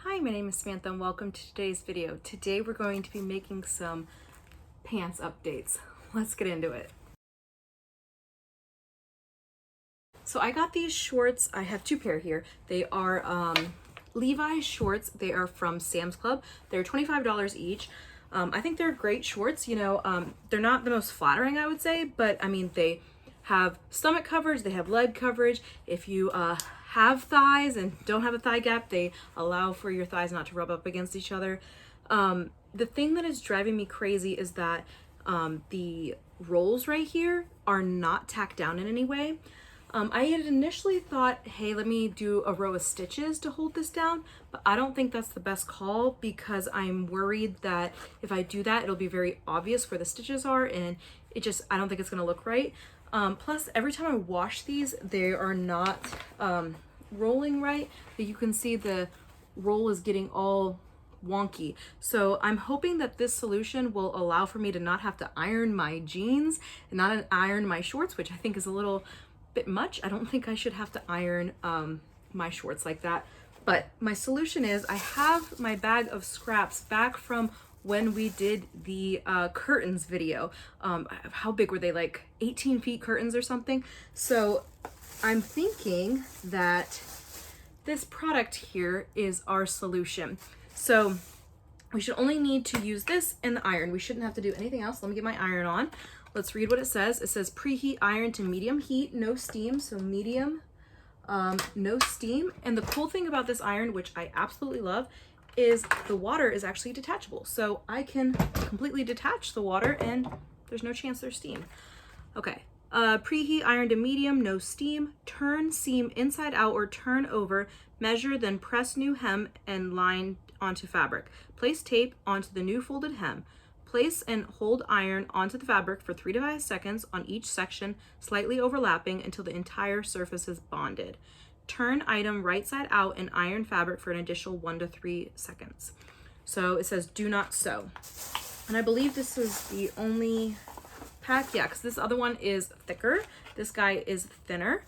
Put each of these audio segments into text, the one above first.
Hi, my name is Samantha and welcome to today's video. Today we're going to be making some pants updates. Let's get into it. So I got these shorts. I have two pair here. They are Levi's shorts. They are from Sam's Club. They're $25 each. I think they're great shorts. They're not the most flattering, I would say, but I mean, they have stomach coverage, they have leg coverage. If you have thighs and don't have a thigh gap, they allow for your thighs not to rub up against each other. The thing that is driving me crazy is that the rolls right here are not tacked down in any way. I had initially thought, hey, let me do a row of stitches to hold this down, but I don't think that's the best call because I'm worried that if I do that, it'll be very obvious where the stitches are and I don't think it's gonna look right. Plus, every time I wash these, they are not rolling right. You can see the roll is getting all wonky. So I'm hoping that this solution will allow for me to not have to iron my jeans and not iron my shorts, which I think is a little bit much. I don't think I should have to iron my shorts like that. But my solution is I have my bag of scraps back from when we did the curtains video. How big were they? Like 18 feet curtains or something. So I'm thinking that this product here is our solution. So we should only need to use this and the iron. We shouldn't have to do anything else. Let me get my iron on. Let's read what it says. It says preheat iron to medium heat, no steam. So medium, no steam. And the cool thing about this iron, which I absolutely love, is the water is actually detachable. So I can completely detach the water and there's no chance there's steam. Okay, preheat iron to medium, no steam. Turn seam inside out or turn over. Measure, then press new hem and line onto fabric. Place tape onto the new folded hem. Place and hold iron onto the fabric for 3 to 5 seconds on each section, slightly overlapping until the entire surface is bonded. Turn item right side out and iron fabric for an additional 1 to 3 seconds. So it says do not sew. And I believe this is the only pack. Yeah, because this other one is thicker. This guy is thinner.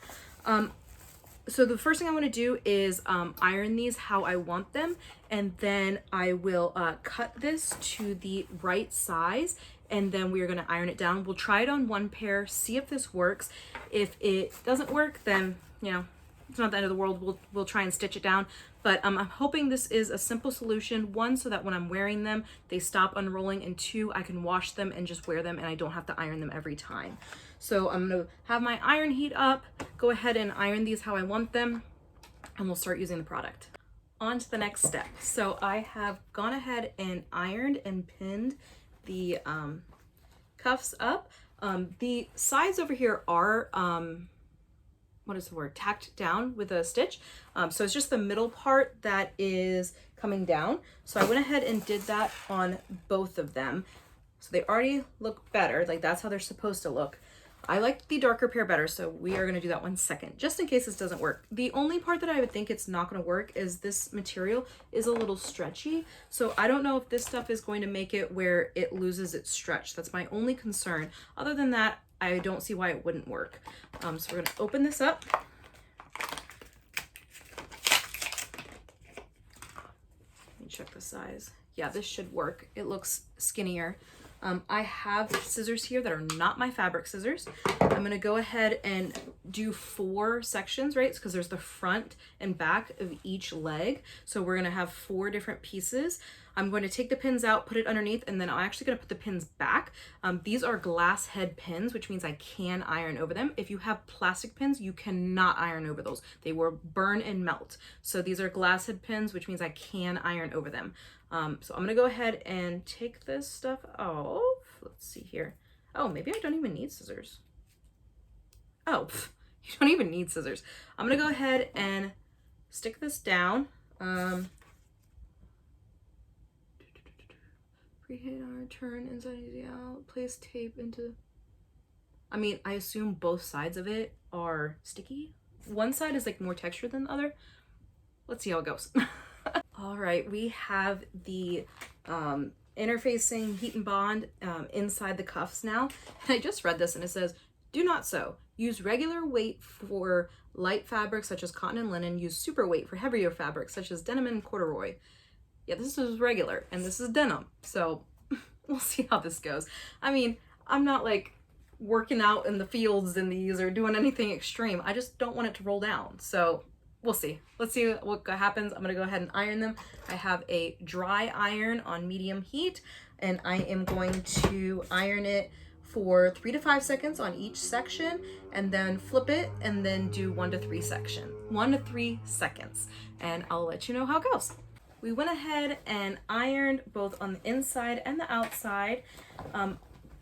So the first thing I want to do is iron these how I want them, and then I will cut this to the right size, and then we're going to iron it down. We'll try it on one pair, see if this works. If it doesn't work, then it's not the end of the world. We'll try and stitch it down. But I'm hoping this is a simple solution. One, so that when I'm wearing them, they stop unrolling, and two, I can wash them and just wear them and I don't have to iron them every time. So I'm gonna have my iron heat up, go ahead and iron these how I want them, and we'll start using the product. On to the next step. So I have gone ahead and ironed and pinned the cuffs up. The sides over here are what is the word, tacked down with a stitch. So it's just the middle part that is coming down. So I went ahead and did that on both of them. So they already look better, like that's how they're supposed to look. I like the darker pair better, so we are gonna do that one second, just in case this doesn't work. The only part that I would think it's not gonna work is this material is a little stretchy. So I don't know if this stuff is going to make it where it loses its stretch. That's my only concern. Other than that, I don't see why it wouldn't work. So we're gonna open this up. Let me check the size. Yeah, this should work. It looks skinnier. I have scissors here that are not my fabric scissors. I'm gonna go ahead and do 4 sections, right? Because there's the front and back of each leg. So we're gonna have 4 different pieces. I'm going to take the pins out, put it underneath, and then I'm actually gonna put the pins back. These are glass head pins, which means I can iron over them. If you have plastic pins, you cannot iron over those. They will burn and melt. So these are glass head pins, which means I can iron over them. So I'm gonna go ahead and take this stuff off. Let's see here. Oh, maybe I don't even need scissors. Oh, you don't even need scissors. I'm gonna go ahead and stick this down. Preheat iron, turn inside easy out, place tape into, I mean, I assume both sides of it are sticky. One side is like more textured than the other. Let's see how it goes. All right, we have the interfacing heat and bond inside the cuffs now. And I just read this and it says, do not sew. Use regular weight for light fabrics such as cotton and linen. Use super weight for heavier fabrics such as denim and corduroy. Yeah, this is regular and this is denim. So we'll see how this goes. I mean, I'm not like working out in the fields in these or doing anything extreme. I just don't want it to roll down. So we'll see. Let's see what happens. I'm gonna go ahead and iron them. I have a dry iron on medium heat, and I am going to iron it for 3 to 5 seconds on each section, and then flip it and then do 1 to 3 seconds. And I'll let you know how it goes. We went ahead and ironed both on the inside and the outside.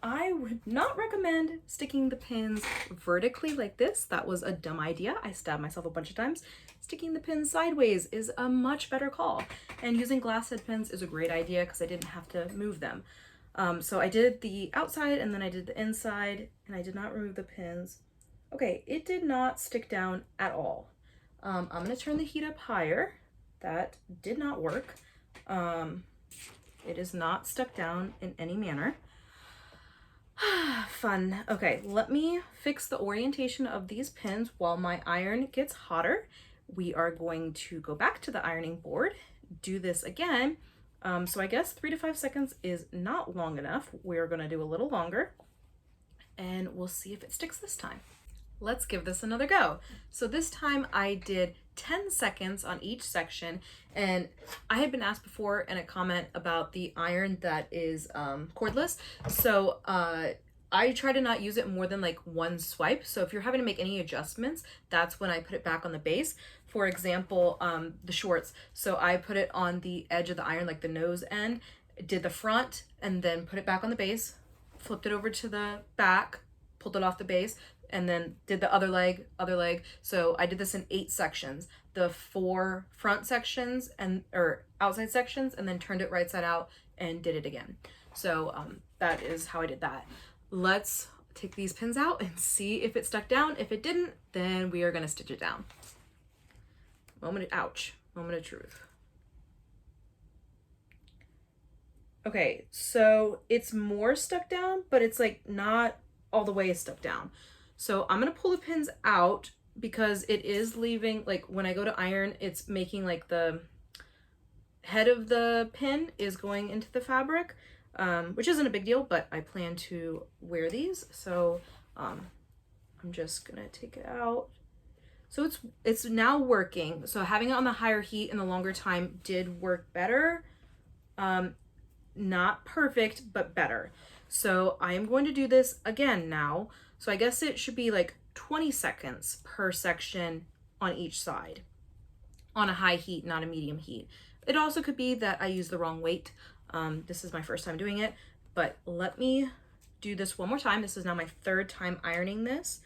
I would not recommend sticking the pins vertically like this. That was a dumb idea. I stabbed myself a bunch of times. Sticking the pins sideways is a much better call. And using glass head pins is a great idea because I didn't have to move them. So I did the outside and then I did the inside, and I did not remove the pins. Okay, it did not stick down at all. I'm gonna turn the heat up higher. That did not work. It is not stuck down in any manner. Fun. Okay, let me fix the orientation of these pins while my iron gets hotter. We are going to go back to the ironing board, do this again. So I guess 3 to 5 seconds is not long enough. We're gonna do a little longer and we'll see if it sticks this time. Let's give this another go. So this time I did 10 seconds on each section, and I had been asked before in a comment about the iron that is cordless. So I try to not use it more than like one swipe. So if you're having to make any adjustments, that's when I put it back on the base. For example, the shorts. So I put it on the edge of the iron, like the nose end, did the front, and then put it back on the base, flipped it over to the back, pulled it off the base, and then did the other leg. So I did this in 8 sections, the 4 front sections or outside sections, and then turned it right side out and did it again. So that is how I did that. Let's take these pins out and see if it stuck down. If it didn't, then we are gonna stitch it down. Moment of truth. Okay, so it's more stuck down, but it's like not all the way stuck down. So I'm gonna pull the pins out because it is leaving, like when I go to iron, it's making like the head of the pin is going into the fabric, which isn't a big deal, but I plan to wear these. So I'm just gonna take it out. So it's now working. So having it on the higher heat and the longer time did work better. Not perfect, but better. So I am going to do this again now. So I guess it should be like 20 seconds per section on each side on a high heat, not a medium heat. It also could be that I use the wrong weight. This is my first time doing it, but let me do this one more time. This is now my 3rd time ironing this,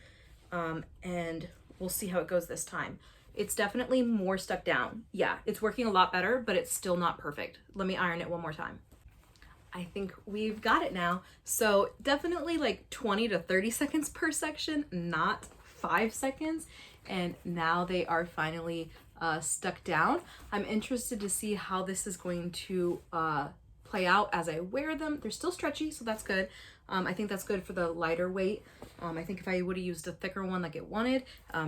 and we'll see how it goes this time. It's definitely more stuck down. Yeah, it's working a lot better, but it's still not perfect. Let me iron it one more time. I think we've got it now. So definitely like 20 to 30 seconds per section, not 5 seconds. And now they are finally stuck down. I'm interested to see how this is going to play out as I wear them. They're still stretchy, so that's good. I think that's good for the lighter weight. I think if I would have used a thicker one like it wanted,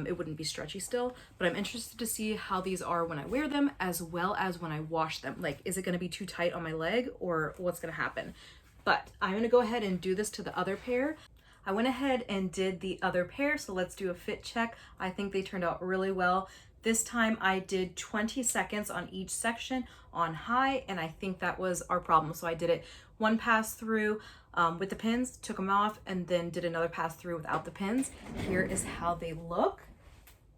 it wouldn't be stretchy still. But I'm interested to see how these are when I wear them, as well as when I wash them. Like, is it going to be too tight on my leg, or what's going to happen? But I'm going to go ahead and do this to the other pair. I went ahead and did the other pair, so let's do a fit check. I think they turned out really well. This time I did 20 seconds on each section on high, and I think that was our problem. So I did it one pass through with the pins, took them off, and then did another pass through without the pins. Here is how they look.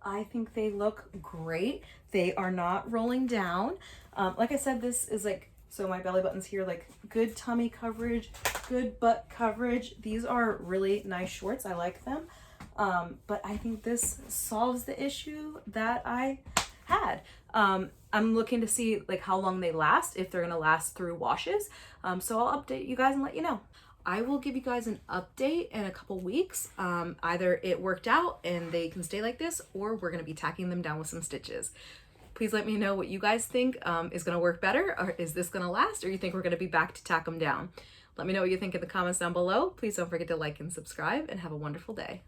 I think they look great. They are not rolling down. Like I said, this is like, so my belly button's here, like good tummy coverage, good butt coverage. These are really nice shorts. I like them. But I think this solves the issue that I had. I'm looking to see like how long they last, if they're gonna last through washes. So I'll update you guys and let you know. I will give you guys an update in a couple weeks. Either it worked out and they can stay like this, or we're gonna be tacking them down with some stitches. Please let me know what you guys think is gonna work better, or is this gonna last, or you think we're gonna be back to tack them down. Let me know what you think in the comments down below. Please don't forget to like and subscribe, and have a wonderful day.